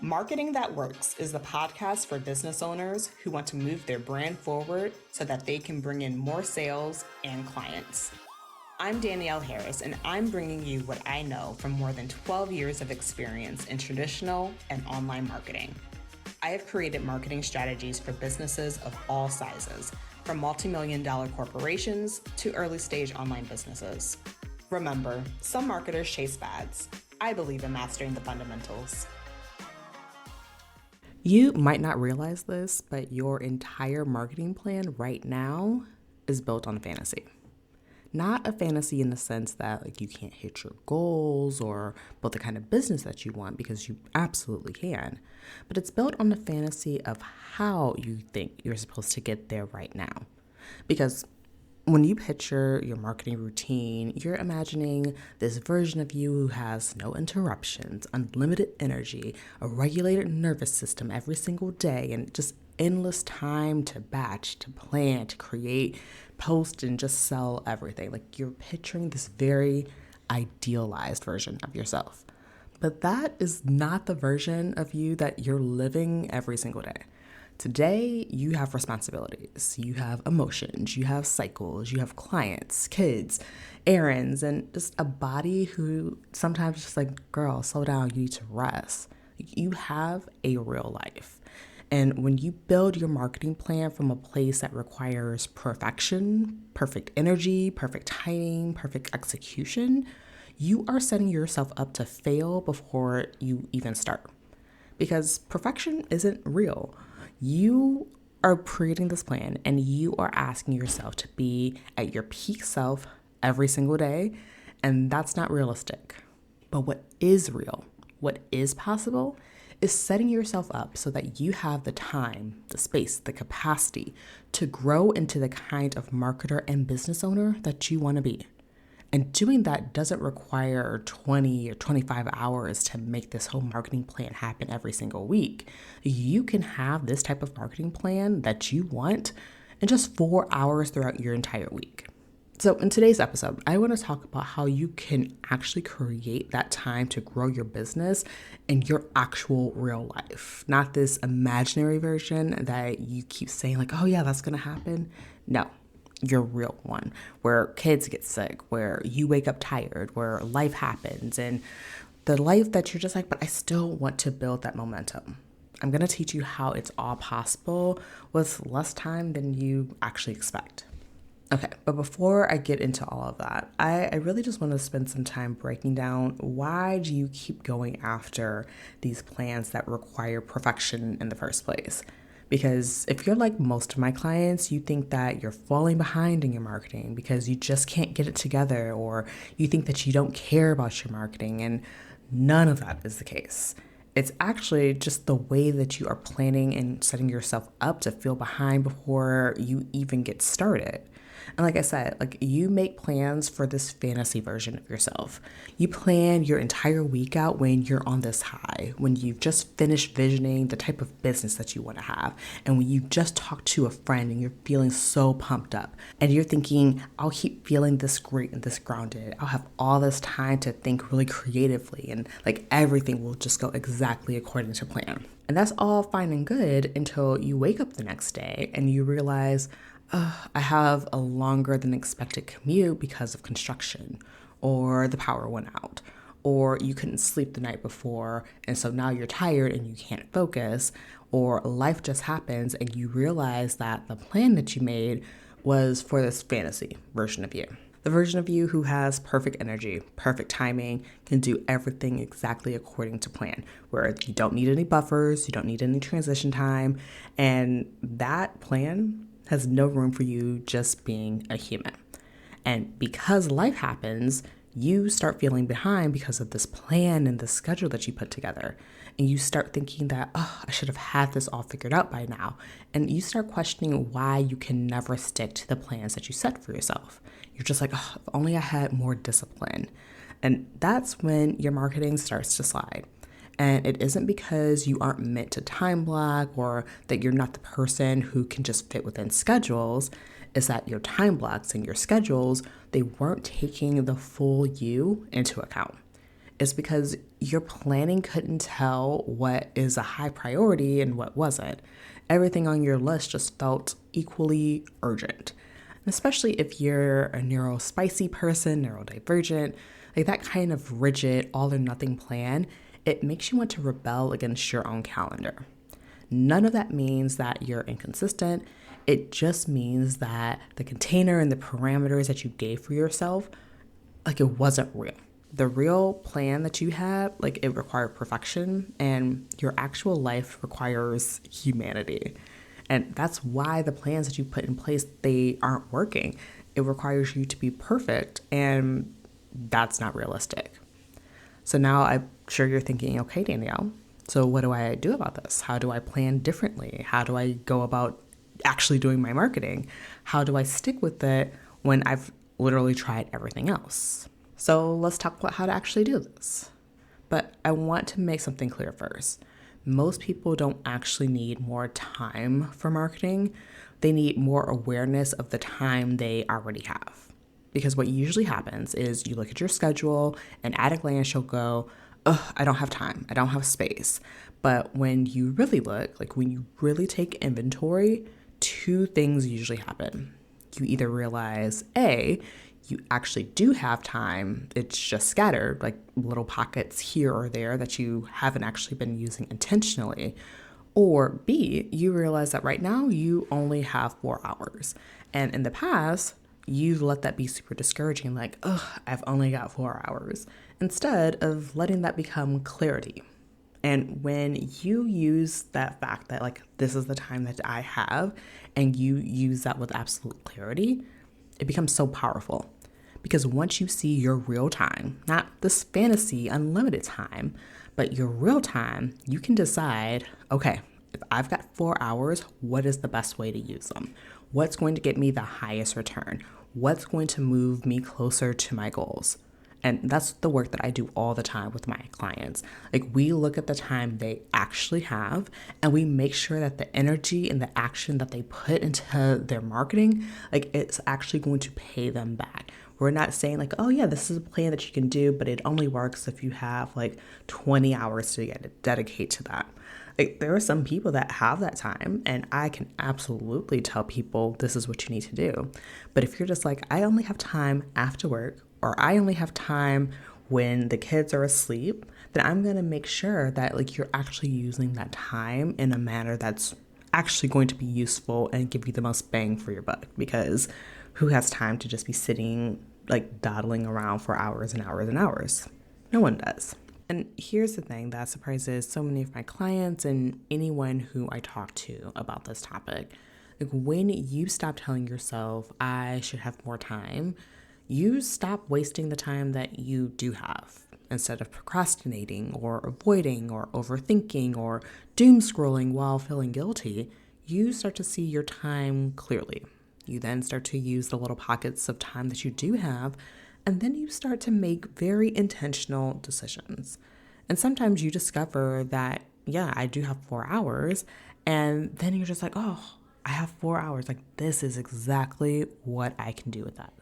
Marketing That Works is the podcast for business owners who want to move their brand forward so that they can bring in more sales and clients. I'm Danielle Harris, and I'm bringing you what I know from more than 12 years of experience in traditional and online marketing. I have created marketing strategies for businesses of all sizes, from multi-million-dollar corporations to early-stage online businesses. Remember, some marketers chase fads. I believe in mastering the fundamentals. You might not realize this, but your entire marketing plan right now is built on a fantasy. Not a fantasy in the sense that you can't hit your goals or build the kind of business that you want, because you absolutely can. But it's built on the fantasy of how you think you're supposed to get there right now. Because when you picture your marketing routine, you're imagining this version of you who has no interruptions, unlimited energy, a regulated nervous system every single day, and just endless time to batch, to plan, to create, post, and just sell everything. You're picturing this very idealized version of yourself. But that is not the version of you that you're living every single day. Today, you have responsibilities, you have emotions, you have cycles, you have clients, kids, errands, and just a body who sometimes just girl, slow down, you need to rest. You have a real life. And when you build your marketing plan from a place that requires perfection, perfect energy, perfect timing, perfect execution, you are setting yourself up to fail before you even start. Because perfection isn't real. You are creating this plan and you are asking yourself to be at your peak self every single day, and that's not realistic. But what is real, what is possible, is setting yourself up so that you have the time, the space, the capacity to grow into the kind of marketer and business owner that you want to be. And doing that doesn't require 20 or 25 hours to make this whole marketing plan happen every single week. You can have this type of marketing plan that you want in just 4 hours throughout your entire week. So in today's episode, I want to talk about how you can actually create that time to grow your business in your actual real life, not this imaginary version that you keep saying oh yeah, that's going to happen. No. Your real one, where kids get sick, where you wake up tired, where life happens, and the life that you're just but I still want to build that momentum. I'm going to teach you how it's all possible with less time than you actually expect. Okay, but before I get into all of that, I really just want to spend some time breaking down why do you keep going after these plans that require perfection in the first place. Because if you're like most of my clients, you think that you're falling behind in your marketing because you just can't get it together, or you think that you don't care about your marketing, and none of that is the case. It's actually just the way that you are planning and setting yourself up to feel behind before you even get started. And like I said, you make plans for this fantasy version of yourself. You plan your entire week out when you're on this high, when you've just finished visioning the type of business that you want to have, and when you just talked to a friend and you're feeling so pumped up, and you're thinking, I'll keep feeling this great and this grounded. I'll have all this time to think really creatively, and everything will just go exactly according to plan. And that's all fine and good until you wake up the next day and you realize, I have a longer than expected commute because of construction, or the power went out, or you couldn't sleep the night before, and so now you're tired and you can't focus, or life just happens and you realize that the plan that you made was for this fantasy version of you. The version of you who has perfect energy, perfect timing, can do everything exactly according to plan, where you don't need any buffers, you don't need any transition time, and that plan has no room for you just being a human. And because life happens, you start feeling behind because of this plan and the schedule that you put together. And you start thinking that, I should have had this all figured out by now. And you start questioning why you can never stick to the plans that you set for yourself. You're just if only I had more discipline. And that's when your marketing starts to slide. And it isn't because you aren't meant to time block or that you're not the person who can just fit within schedules. It's that your time blocks and your schedules, they weren't taking the full you into account. is because your planning couldn't tell what is a high priority and what wasn't. Everything on your list just felt equally urgent. And especially if you're a neurospicy person, neurodivergent, like that kind of rigid, all or nothing plan, it makes you want to rebel against your own calendar. None of that means that you're inconsistent. It just means that the container and the parameters that you gave for yourself, like it wasn't real. The real plan that you had, like it required perfection, and your actual life requires humanity. And that's why the plans that you put in place, they aren't working. It requires you to be perfect, and that's not realistic. So now I'm sure you're thinking, okay, Danielle, so what do I do about this? How do I plan differently? How do I go about actually doing my marketing? How do I stick with it when I've literally tried everything else? So let's talk about how to actually do this. But I want to make something clear first. Most people don't actually need more time for marketing. They need more awareness of the time they already have. Because what usually happens is you look at your schedule and at a glance you'll go, ugh, I don't have time. I don't have space. But when you really look, like when you really take inventory, two things usually happen. You either realize, A, you actually do have time. It's just scattered, like little pockets here or there that you haven't actually been using intentionally. Or B, you realize that right now you only have 4 hours. And in the past, you've let that be super discouraging, like, ugh, I've only got 4 hours, instead of letting that become clarity. And when you use that fact that, like, this is the time that I have, and you use that with absolute clarity, it becomes so powerful. Because once you see your real time, not this fantasy unlimited time, but your real time, you can decide, okay, if I've got 4 hours, what is the best way to use them? What's going to get me the highest return? What's going to move me closer to my goals? And that's the work that I do all the time with my clients. Like, we look at the time they actually have, and we make sure that the energy and the action that they put into their marketing, like, it's actually going to pay them back. We're not saying like, oh yeah, this is a plan that you can do, but it only works if you have like 20 hours to dedicate to that. Like, there are some people that have that time, and I can absolutely tell people this is what you need to do. But if you're just like, I only have time after work, or I only have time when the kids are asleep, then I'm going to make sure that like you're actually using that time in a manner that's actually going to be useful and give you the most bang for your buck. Because who has time to just be sitting like dawdling around for hours and hours and hours? No one does. And here's the thing that surprises so many of my clients and anyone who I talk to about this topic. Like, when you stop telling yourself, I should have more time, you stop wasting the time that you do have. Instead of procrastinating or avoiding or overthinking or doom scrolling while feeling guilty, you start to see your time clearly. You then start to use the little pockets of time that you do have, and then you start to make very intentional decisions. And sometimes you discover that, yeah, I do have 4 hours, and then you're just like, oh, I have 4 hours. Like, this is exactly what I can do with that.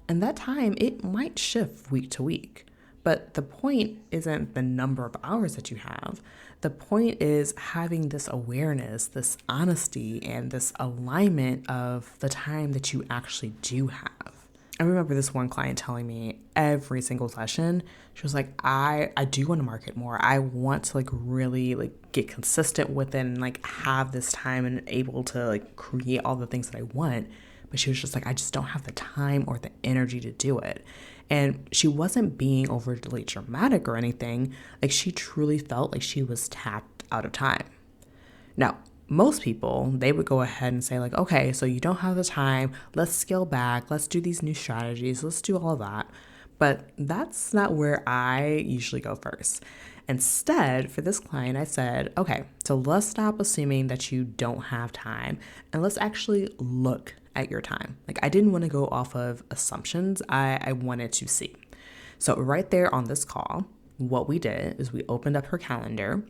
And that time, it might shift week to week. But the point isn't the number of hours that you have. The point is having this awareness, this honesty, and this alignment of the time that you actually do have. I remember this one client telling me every single session, she was like, I do want to market more. I want to like really like get consistent with it and like have this time and able to like create all the things that I want. But she was just like, I just don't have the time or the energy to do it. And she wasn't being overly dramatic or anything. Like, she truly felt like she was tapped out of time. Now, most people, they would go ahead and say like, okay, so you don't have the time. Let's scale back. Let's do these new strategies. Let's do all of that. But that's not where I usually go first. Instead, for this client, I said, okay, so let's stop assuming that you don't have time and let's actually look at your time. Like, I didn't want to go off of assumptions. I wanted to see. So right there on this call, what we did is we opened up her calendar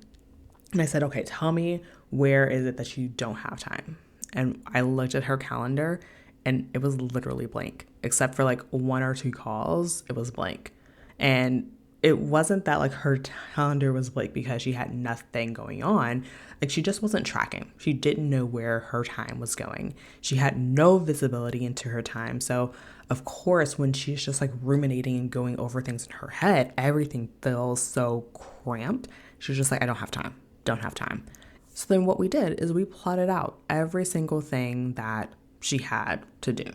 and I said, okay, tell me, where is it that you don't have time? And I looked at her calendar and it was literally blank, except for like 1 or 2 calls. It was blank. And it wasn't that like her calendar was blank because she had nothing going on. Like she just wasn't tracking. She didn't know where her time was going. She had no visibility into her time. So, of course, when she's just like ruminating and going over things in her head, everything feels so cramped. She's just like, I don't have time. Don't have time. So then what we did is we plotted out every single thing that she had to do,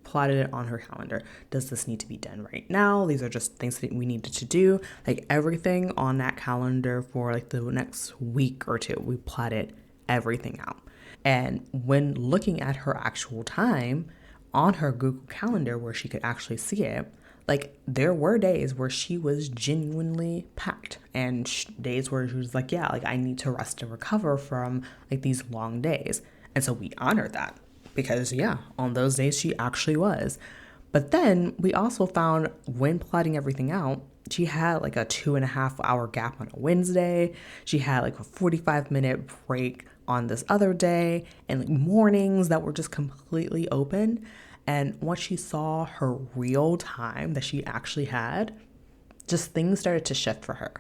plotted it on her calendar. Does this need to be done right now? These are just things that we needed to do. Like everything on that calendar for like the next week or two, we plotted everything out. And when looking at her actual time on her Google Calendar where she could actually see it, like there were days where she was genuinely packed and days where she was like, yeah, like I need to rest and recover from like these long days. And so we honored that because yeah, on those days she actually was. But then we also found when plotting everything out, she had like a 2.5 hour gap on a Wednesday. She had like a 45-minute break on this other day and like mornings that were just completely open. And once she saw her real time that she actually had, just things started to shift for her.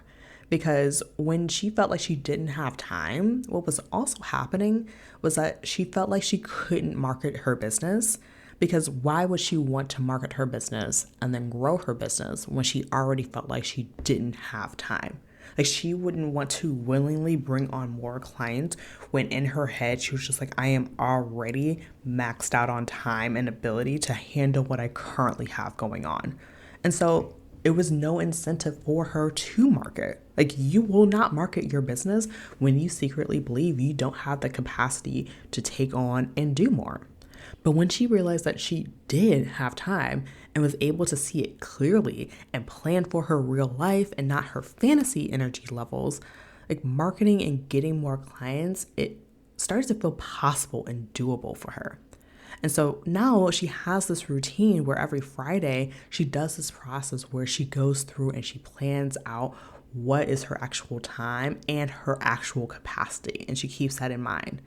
Because when she felt like she didn't have time, what was also happening was that she felt like she couldn't market her business. Because why would she want to market her business and then grow her business when she already felt like she didn't have time? Like she wouldn't want to willingly bring on more clients when in her head she was just like, I am already maxed out on time and ability to handle what I currently have going on. And so it was no incentive for her to market. Like you will not market your business when you secretly believe you don't have the capacity to take on and do more. But when she realized that she did have time and was able to see it clearly and plan for her real life and not her fantasy energy levels, like marketing and getting more clients, it started to feel possible and doable for her. And so now she has this routine where every Friday she does this process where she goes through and she plans out what is her actual time and her actual capacity. And she keeps that in mind.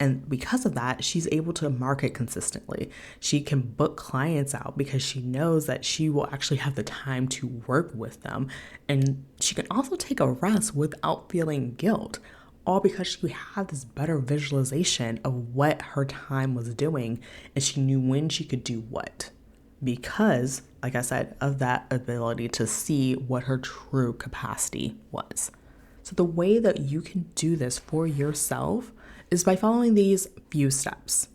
And because of that, she's able to market consistently. She can book clients out because she knows that she will actually have the time to work with them. And she can also take a rest without feeling guilt, all because she had this better visualization of what her time was doing and she knew when she could do what. Because, like I said, of that ability to see what her true capacity was. So the way that you can do this for yourself is by following these few steps.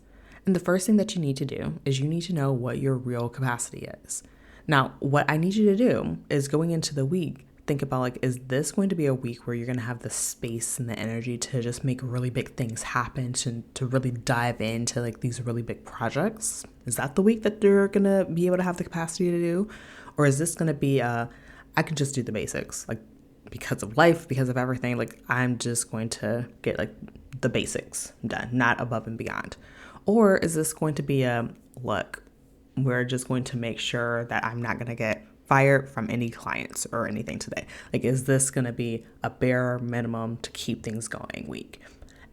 And the first thing that you need to do is you need to know what your real capacity is. Now, what I need you to do is going into the week, think about like, is this going to be a week where you're going to have the space and the energy to just make really big things happen, to really dive into like these really big projects? Is that the week that you're going to be able to have the capacity to do? Or is this going to be I can just do the basics, like because of life, because of everything, like I'm just going to get like the basics done, not above and beyond? Or is this going to be look, we're just going to make sure that I'm not going to get fired from any clients or anything today? Like, is this going to be a bare minimum to keep things going week?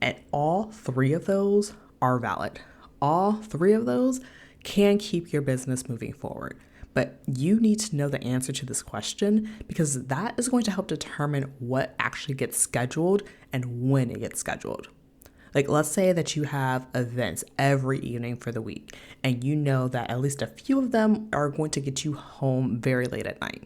And all three of those are valid. All three of those can keep your business moving forward. But you need to know the answer to this question because that is going to help determine what actually gets scheduled and when it gets scheduled. Like, let's say that you have events every evening for the week, and you know that at least a few of them are going to get you home very late at night.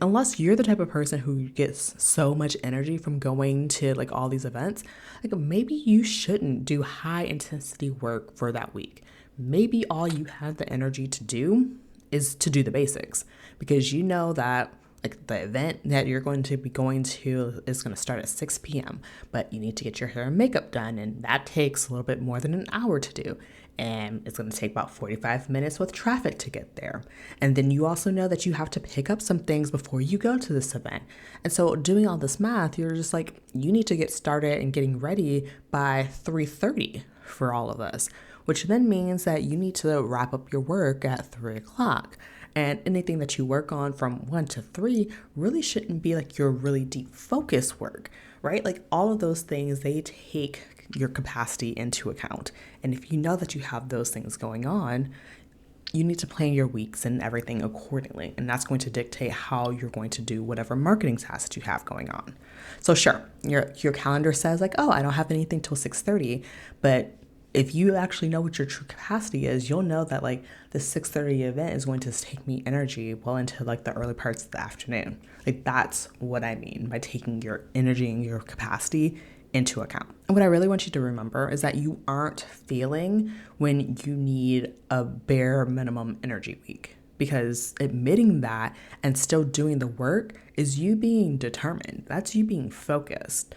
Unless you're the type of person who gets so much energy from going to like all these events, like maybe you shouldn't do high intensity work for that week. Maybe all you have the energy to do is to do the basics, because you know that like the event that you're going to be going to is going to start at 6 p.m., but you need to get your hair and makeup done, and that takes a little bit more than an hour to do. And it's going to take about 45 minutes with traffic to get there. And then you also know that you have to pick up some things before you go to this event. And so doing all this math, you're just like, you need to get started and getting ready by 3:30 for all of us, which then means that you need to wrap up your work at 3 o'clock. And anything that you work on from 1 to 3 really shouldn't be like your really deep focus work, right? Like all of those things, they take your capacity into account. And if you know that you have those things going on, you need to plan your weeks and everything accordingly. And that's going to dictate how you're going to do whatever marketing tasks you have going on. So sure, your calendar says like, oh, I don't have anything till 6:30, but if you actually know what your true capacity is, you'll know that like the 6:30 event is going to take me energy well into like the early parts of the afternoon. Like that's what I mean by taking your energy and your capacity into account. And what I really want you to remember is that you aren't failing when you need a bare minimum energy week, because admitting that and still doing the work is you being determined. That's you being focused.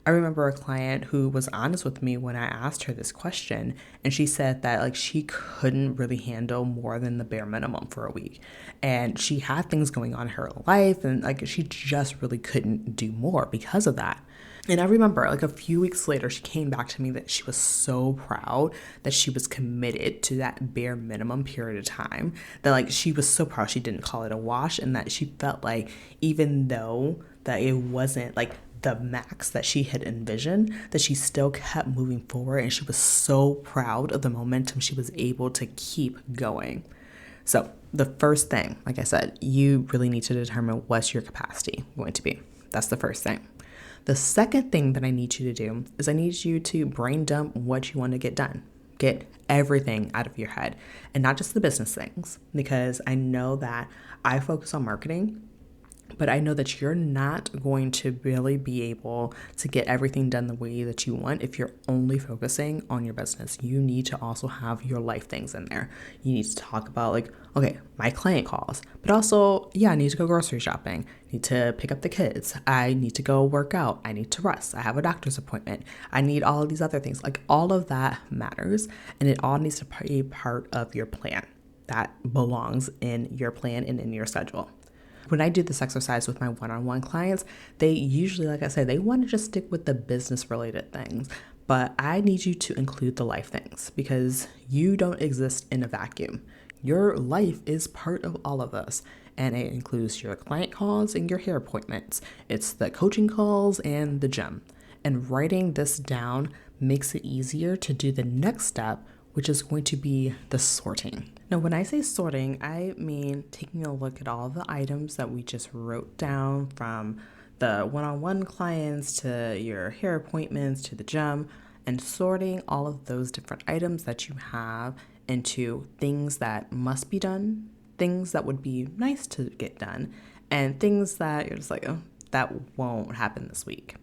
I remember a client who was honest with me when I asked her this question, and she said that like she couldn't really handle more than the bare minimum for a week. And she had things going on in her life, and like she just really couldn't do more because of that. And I remember like a few weeks later, she came back to me that she was so proud that she was committed to that bare minimum period of time, that like she was so proud she didn't call it a wash, and that she felt like even though that it wasn't like the max that she had envisioned, that she still kept moving forward, and she was so proud of the momentum she was able to keep going. So the first thing, like I said, you really need to determine what's your capacity going to be. That's the first thing. The second thing that I need you to do is I need you to brain dump what you want to get done. Get everything out of your head, and not just the business things, because I know that I focus on marketing, but I know that you're not going to really be able to get everything done the way that you want if you're only focusing on your business. You need to also have your life things in there. You need to talk about like, okay, my client calls, but also, yeah, I need to go grocery shopping. I need to pick up the kids. I need to go work out. I need to rest. I have a doctor's appointment. I need all of these other things. Like all of that matters, and it all needs to be part of your plan. That belongs in your plan and in your schedule. When I do this exercise with my one-on-one clients, they usually, like I said, they want to just stick with the business related things. But I need you to include the life things, because you don't exist in a vacuum. Your life is part of all of this. And it includes your client calls and your hair appointments. It's the coaching calls and the gym. And writing this down makes it easier to do the next step, which is going to be the sorting. Now, when I say sorting, I mean taking a look at all the items that we just wrote down, from the one-on-one clients to your hair appointments to the gym, and sorting all of those different items that you have into things that must be done, things that would be nice to get done, and things that you're just like, oh, that won't happen this week.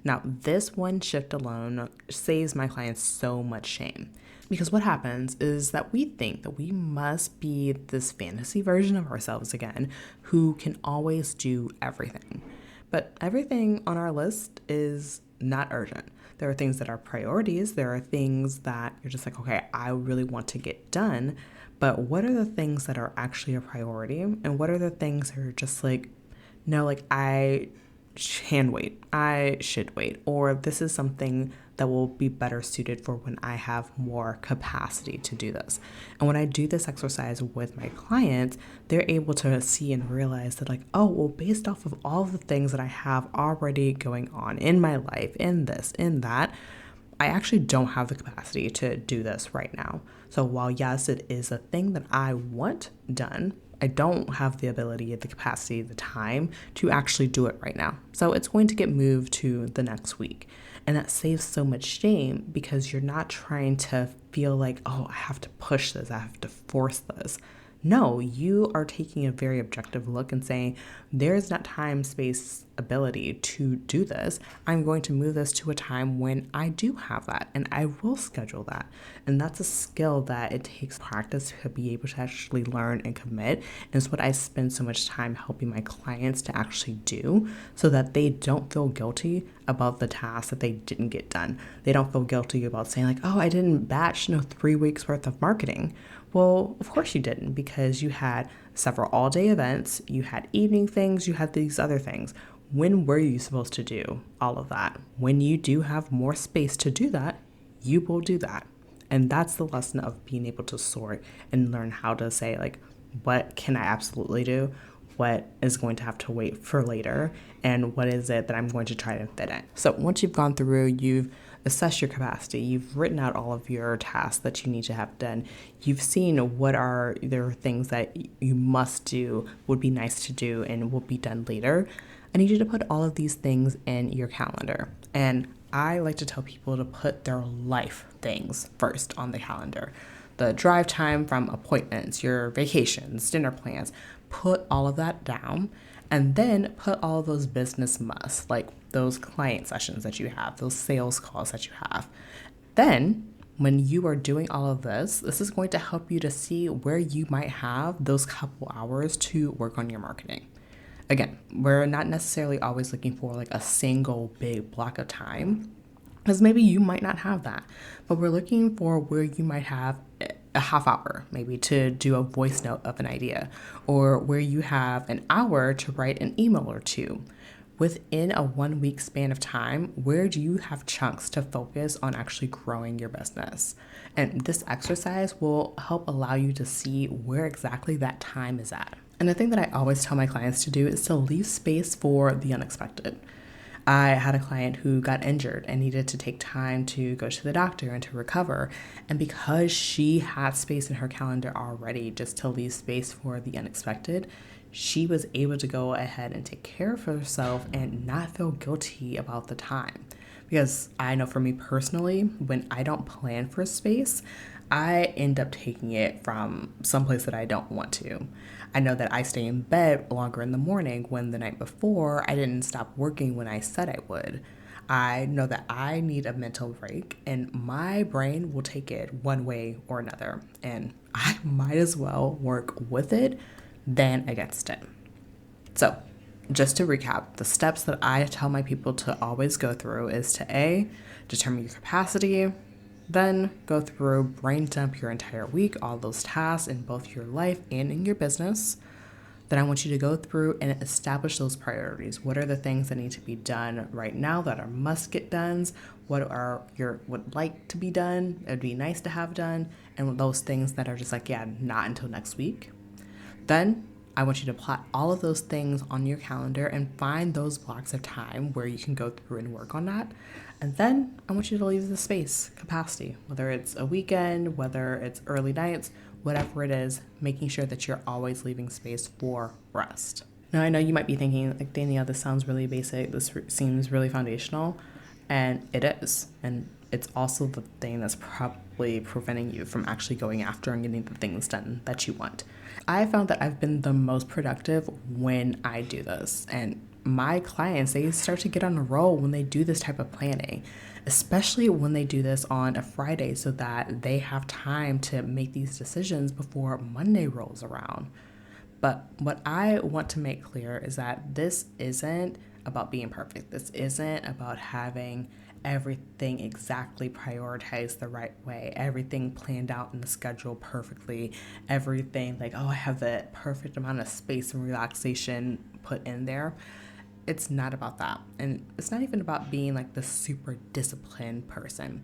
Now, this one shift alone saves my clients so much shame. Because what happens is that we think that we must be this fantasy version of ourselves again, who can always do everything. But everything on our list is not urgent. There are things that are priorities. There are things that you're just like, okay, I really want to get done. But what are the things that are actually a priority? And what are the things that are just like, no, like I can wait, I should wait, or this is something that will be better suited for when I have more capacity to do this. And when I do this exercise with my clients, they're able to see and realize that like, oh, well, based off of all of the things that I have already going on in my life, in this, in that, I actually don't have the capacity to do this right now. So while yes, it is a thing that I want done, I don't have the ability, the capacity, the time to actually do it right now. So it's going to get moved to the next week. And that saves so much shame, because you're not trying to feel like, oh, I have to push this, I have to force this. No, you are taking a very objective look and saying, there's not time, space, ability to do this. I'm going to move this to a time when I do have that, and I will schedule that. And that's a skill that it takes practice to be able to actually learn and commit. And it's what I spend so much time helping my clients to actually do, so that they don't feel guilty about the tasks that they didn't get done. They don't feel guilty about saying like, oh, I didn't batch 3 weeks worth of marketing. Well, of course you didn't, because you had several all-day events, you had evening things, you had these other things. When were you supposed to do all of that? When you do have more space to do that, you will do that. And that's the lesson of being able to sort and learn how to say like, what can I absolutely do? what is going to have to wait for later, and what is it that I'm going to try to fit in. So once you've gone through, you've assessed your capacity, you've written out all of your tasks that you need to have done, you've seen what are there things that you must do, would be nice to do, and will be done later. I need you to put all of these things in your calendar. And I like to tell people to put their life things first on the calendar. The drive time from appointments, your vacations, dinner plans, put all of that down, and then put all of those business musts, like those client sessions that you have, those sales calls that you have. Then when you are doing all of this is going to help you to see where you might have those couple hours to work on your marketing. Again, we're not necessarily always looking for like a single big block of time, because maybe you might not have that, but we're looking for where you might have a half hour maybe to do a voice note of an idea, or where you have an hour to write an email or two. Within a 1 week span of time, where do you have chunks to focus on actually growing your business? And this exercise will help allow you to see where exactly that time is at. And the thing that I always tell my clients to do is to leave space for the unexpected. I had a client who got injured and needed to take time to go to the doctor and to recover. And because she had space in her calendar already just to leave space for the unexpected, she was able to go ahead and take care of herself and not feel guilty about the time. Because I know for me personally, when I don't plan for space, I end up taking it from someplace that I don't want to. I know that I stay in bed longer in the morning when the night before I didn't stop working when I said I would. I know that I need a mental break, and my brain will take it one way or another, and I might as well work with it than against it. So just to recap, the steps that I tell my people to always go through is to A, determine your capacity, then go through, brain dump your entire week, all those tasks in both your life and in your business. Then I want you to go through and establish those priorities. What are the things that need to be done right now that are must get done? What are your would like to be done? It'd be nice to have done. And those things that are just like, yeah, not until next week. Then I want you to plot all of those things on your calendar and find those blocks of time where you can go through and work on that. And then I want you to leave the space, capacity, whether it's a weekend, whether it's early nights, whatever it is, making sure that you're always leaving space for rest. Now, I know you might be thinking, like, Danielle, this sounds really basic. This seems really foundational. And it is. And it's also the thing that's probably preventing you from actually going after and getting the things done that you want. I found that I've been the most productive when I do this. And my clients, they start to get on a roll when they do this type of planning, especially when they do this on a Friday so that they have time to make these decisions before Monday rolls around. But what I want to make clear is that this isn't about being perfect. This isn't about having everything exactly prioritized the right way, everything planned out in the schedule perfectly, everything like, oh, I have the perfect amount of space and relaxation put in there. It's not about that. And it's not even about being like the super disciplined person.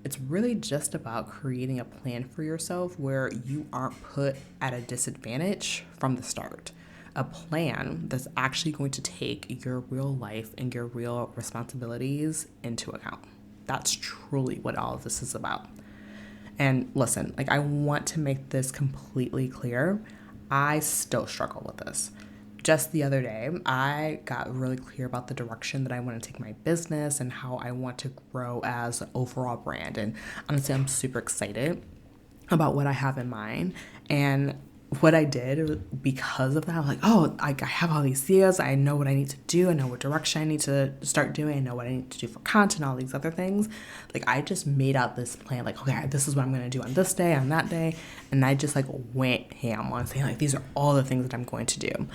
It's really just about creating a plan for yourself where you aren't put at a disadvantage from the start. A plan that's actually going to take your real life and your real responsibilities into account. That's truly what all of this is about. And listen, like, I want to make this completely clear. I still struggle with this. Just the other day, I got really clear about the direction that I want to take my business and how I want to grow as an overall brand. And honestly, I'm super excited about what I have in mind. And what I did because of that, I was like, oh, I have all these ideas. I know what I need to do. I know what direction I need to start doing. I know what I need to do for content, all these other things. Like, I just made out this plan, like, okay, this is what I'm going to do on this day, on that day. And I just like went ham on saying, like, these are all the things that I'm going to do.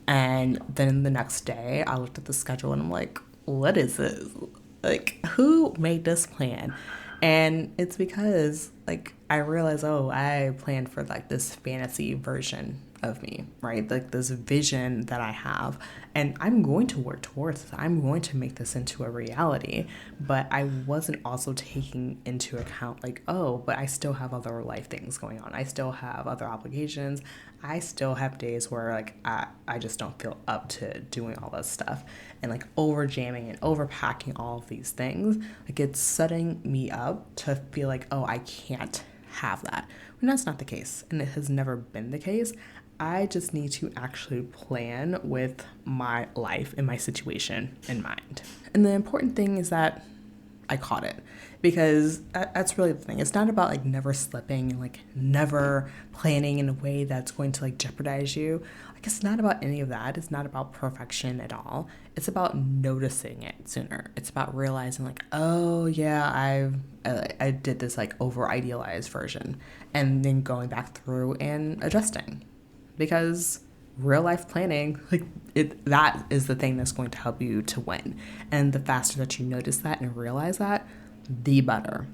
And then the next day I looked at the schedule and I'm like, what is this? Like, who made this plan? And it's because, like, I realized, oh, I planned for like this fantasy version of me, right? Like this vision that I have, and I'm going to work towards this. I'm going to make this into a reality. But I wasn't also taking into account, like, oh, but I still have other life things going on. I still have other obligations. I still have days where like I just don't feel up to doing all this stuff, and like over jamming and over packing all of these things, like it's setting me up to feel like, oh, I can't have that. When that's not the case, and it has never been the case. I just need to actually plan with my life and my situation in mind. And the important thing is that I caught it, because that's really the thing. It's not about like never slipping and like never planning in a way that's going to like jeopardize you. Like it's not about any of that. It's not about perfection at all. It's about noticing it sooner. It's about realizing like, oh yeah, I did this like over idealized version, and then going back through and adjusting, because real life planning, that is the thing that's going to help you to win. And the faster that you notice that and realize that, the better.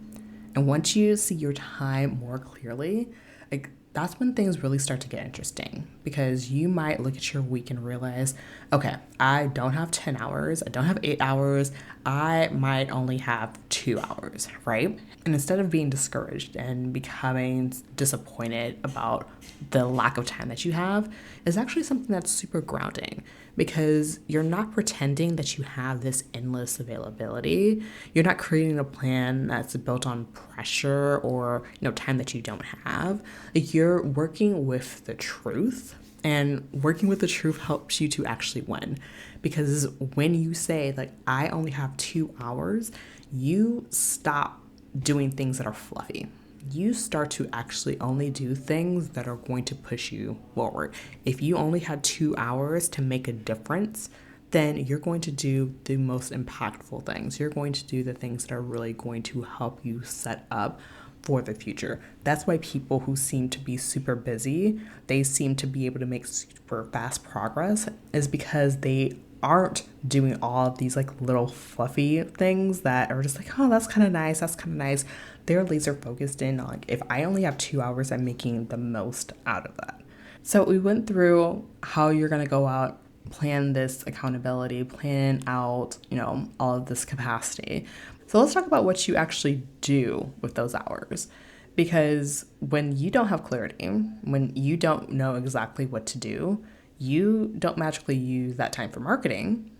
And once you see your time more clearly, like that's when things really start to get interesting, because you might look at your week and realize, okay, I don't have 10 hours, I don't have 8 hours, I might only have 2 hours, right? And instead of being discouraged and becoming disappointed about the lack of time that you have, is actually something that's super grounding, because you're not pretending that you have this endless availability. You're not creating a plan that's built on pressure or time that you don't have. Like you're working with the truth, and working with the truth helps you to actually win, because when you say like I only have 2 hours, you stop doing things that are fluffy. You start to actually only do things that are going to push you forward. If you only had 2 hours to make a difference, then you're going to do the most impactful things. You're going to do the things that are really going to help you set up for the future. That's why people who seem to be super busy, they seem to be able to make super fast progress, is because they aren't doing all of these like little fluffy things that are just like, oh, that's kind of nice, that's kind of nice. They're laser focused in on like, if I only have 2 hours, I'm making the most out of that. So we went through how you're going to go out, plan this accountability, plan out, all of this capacity. So let's talk about what you actually do with those hours. Because when you don't have clarity, when you don't know exactly what to do, you don't magically use that time for marketing.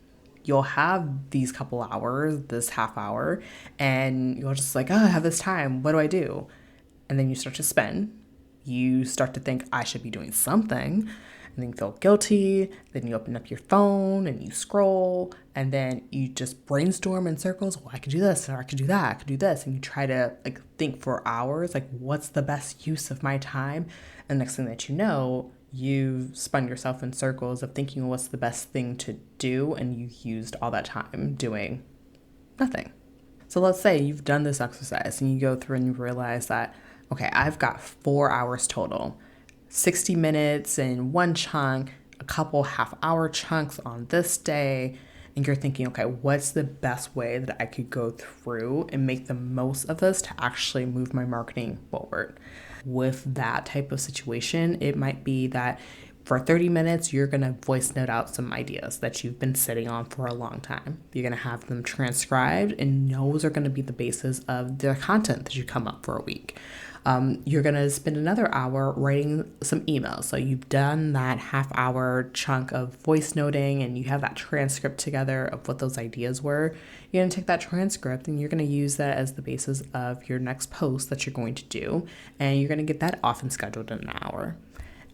You'll have these couple hours, this half hour, and you'll just like, oh, I have this time. What do I do? And then you start to spend. You start to think, I should be doing something. And then you feel guilty. Then you open up your phone and you scroll. And then you just brainstorm in circles. Well, I could do this, or I could do that, I could do this. And you try to like think for hours, like what's the best use of my time? And next thing that you know, you've spun yourself in circles of thinking what's the best thing to do, and you used all that time doing nothing. So let's say you've done this exercise and you go through and you realize that, okay, I've got 4 hours total, 60 minutes in one chunk, a couple half-hour chunks on this day, and you're thinking, okay, what's the best way that I could go through and make the most of this to actually move my marketing forward? With that type of situation, it might be that for 30 minutes, you're going to voice note out some ideas that you've been sitting on for a long time. You're going to have them transcribed, and those are going to be the basis of the content that you come up for a week. You're going to spend another hour writing some emails. So you've done that half-hour chunk of voice noting, and you have that transcript together of what those ideas were. You're going to take that transcript and you're going to use that as the basis of your next post that you're going to do, and you're going to get that off and scheduled in an hour.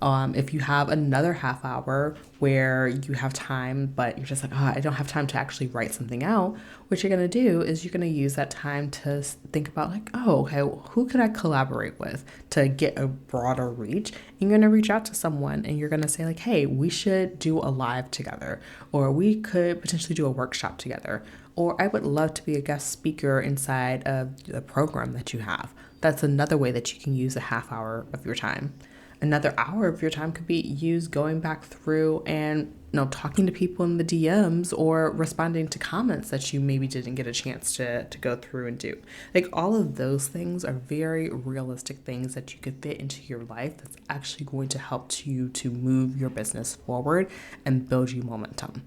If you have another half hour where you have time, but you're just like, oh, I don't have time to actually write something out, what you're going to do is you're going to use that time to think about like, oh, okay, who could I collaborate with to get a broader reach? And you're going to reach out to someone and you're going to say like, hey, we should do a live together, or we could potentially do a workshop together, or I would love to be a guest speaker inside of the program that you have. That's another way that you can use a half hour of your time. Another hour of your time could be used going back through and talking to people in the DMs or responding to comments that you maybe didn't get a chance to go through and do. Like, all of those things are very realistic things that you could fit into your life that's actually going to help you to move your business forward and build you momentum.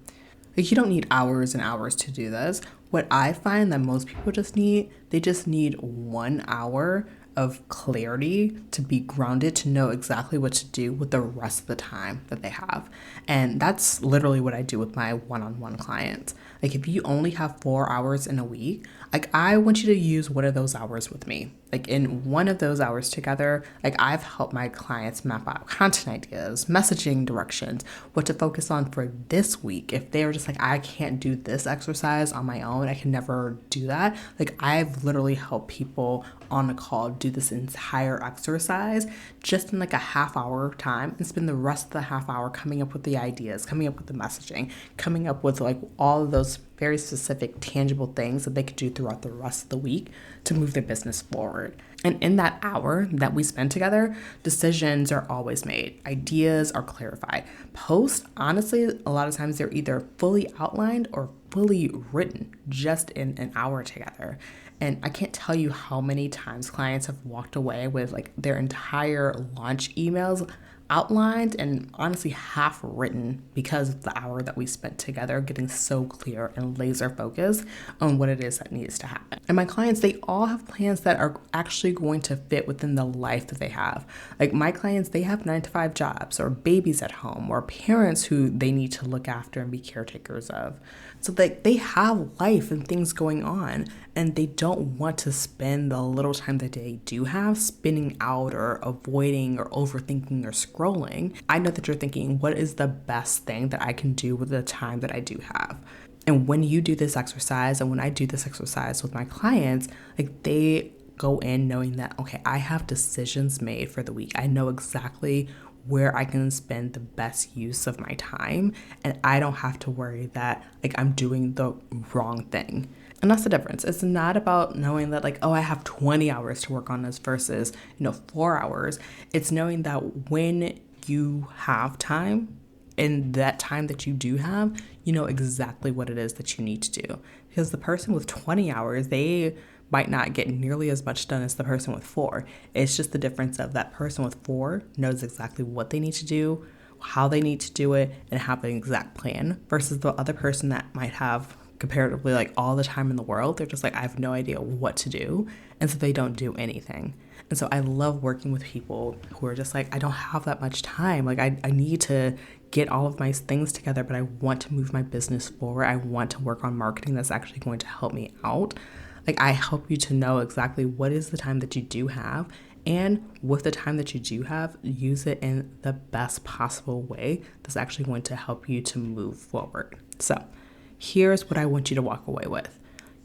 Like, you don't need hours and hours to do this. What I find that most people they just need 1 hour of clarity to be grounded, to know exactly what to do with the rest of the time that they have. And that's literally what I do with my one-on-one clients. Like, if you only have 4 hours in a week, like, I want you to use one of those hours with me. Like, in one of those hours together, like, I've helped my clients map out content ideas, messaging directions, what to focus on for this week. If they're just like, I can't do this exercise on my own, I can never do that. Like, I've literally helped people on a call do this entire exercise just in like a half hour time, and spend the rest of the half hour coming up with the ideas, coming up with the messaging, coming up with like all of those very specific, tangible things that they could do throughout the rest of the week to move their business forward. And in that hour that we spend together, decisions are always made. Ideas are clarified. Posts, honestly, a lot of times they're either fully outlined or fully written just in an hour together. And I can't tell you how many times clients have walked away with like their entire launch emails outlined and honestly half written because of the hour that we spent together getting so clear and laser focused on what it is that needs to happen. And my clients, they all have plans that are actually going to fit within the life that they have. Like, my clients, they have 9-to-5 jobs or babies at home or parents who they need to look after and be caretakers of. So they have life and things going on, and they don't want to spend the little time that they do have spinning out or avoiding or overthinking or scrolling. I know that you're thinking, what is the best thing that I can do with the time that I do have? And when you do this exercise, and when I do this exercise with my clients, like, they go in knowing that, okay, I have decisions made for the week. I know exactly where I can spend the best use of my time, and I don't have to worry that like I'm doing the wrong thing. And that's the difference. It's not about knowing that like, oh, I have 20 hours to work on this versus 4 hours. It's knowing that when you have time, and that time that you do have, you know exactly what it is that you need to do. Because the person with 20 hours, they might not get nearly as much done as the person with 4. It's just the difference of that person with 4 knows exactly what they need to do, how they need to do it, and have an exact plan, versus the other person that might have comparatively like all the time in the world. They're just like, I have no idea what to do. And so they don't do anything. And so I love working with people who are just like, I don't have that much time. Like, I need to get all of my things together, but I want to move my business forward. I want to work on marketing that's actually going to help me out. Like, I help you to know exactly what is the time that you do have, and with the time that you do have, use it in the best possible way that's actually going to help you to move forward. So here's what I want you to walk away with.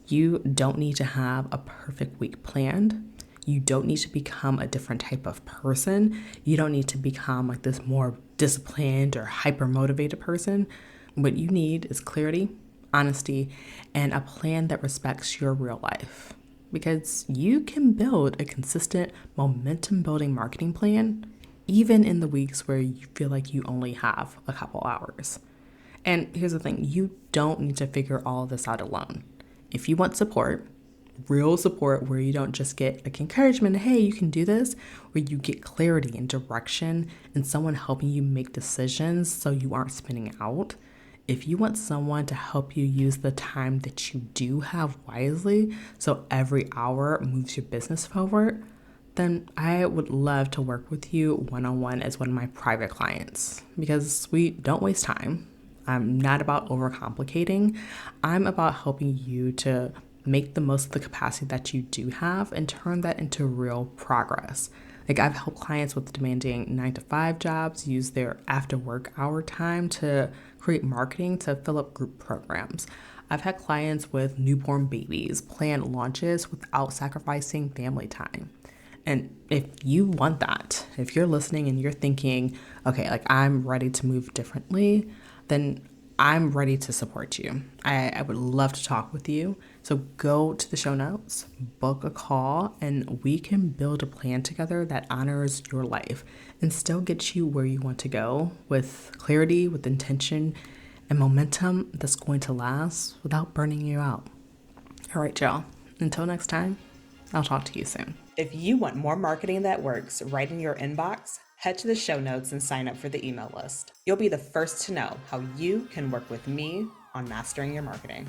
You don't need to have a perfect week planned. You don't need to become a different type of person. You don't need to become like this more disciplined or hyper motivated person. What you need is clarity, honesty, and a plan that respects your real life. Because you can build a consistent momentum building marketing plan even in the weeks where you feel like you only have a couple hours. And here's the thing, you don't need to figure all of this out alone. If you want support, real support where you don't just get like encouragement, hey, you can do this, where you get clarity and direction and someone helping you make decisions so you aren't spinning out. If you want someone to help you use the time that you do have wisely so every hour moves your business forward, then I would love to work with you one-on-one as one of my private clients, because we don't waste time. I'm not about overcomplicating. I'm about helping you to make the most of the capacity that you do have and turn that into real progress. Like, I've helped clients with demanding 9-to-5 jobs use their after work hour time to create marketing to fill up group programs. I've had clients with newborn babies plan launches without sacrificing family time. And if you want that, if you're listening and you're thinking, okay, like, I'm ready to move differently, then I'm ready to support you. I would love to talk with you So go to the show notes, book a call, and we can build a plan together that honors your life and still gets you where you want to go with clarity, with intention, and momentum that's going to last without burning you out. All right, y'all. Until next time, I'll talk to you soon. If you want more marketing that works right in your inbox, head to the show notes and sign up for the email list. You'll be the first to know how you can work with me on mastering your marketing.